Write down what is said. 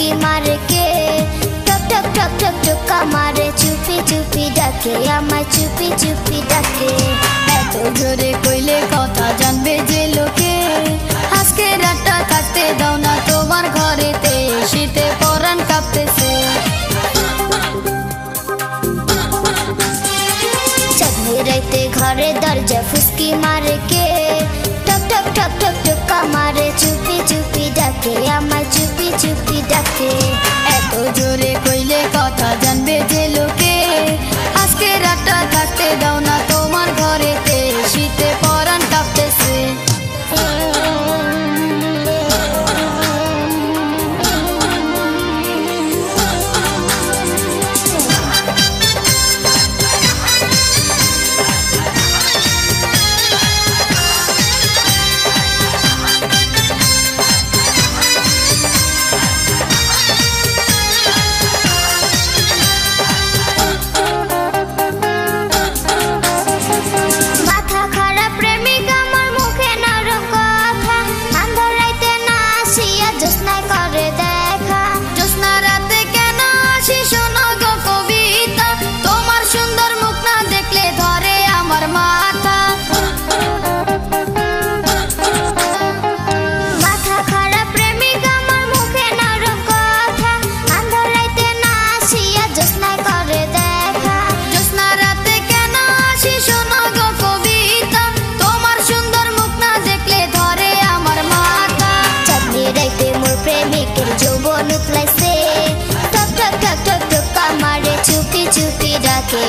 ফুসকি মারে কে টক টক টক টক টক মারে চুপি চুপি ডাকে আমায় চুপি চুপি ডাকে এত জোরে কইলে কথা জানবে যে লোকে আজকে রাতটা কাটতে দাও না তোমার ঘরেতে শীতে পরাণ কাঁপতেছে চাঁদনি রাইতে ঘরে দরজা ফুসকি মারে কে টক টক টক টক টক মারে চুপি চুপি ডাকে আমায় চুপি চুপি ডাকে এত জোরে কইলে কথা জানবে যে লোকে আজকে রাতটা কাটতে দাও না তোমার ঘরেতে শীতে পরাণ কাঁপতেছে চুপি চুপি ডাকে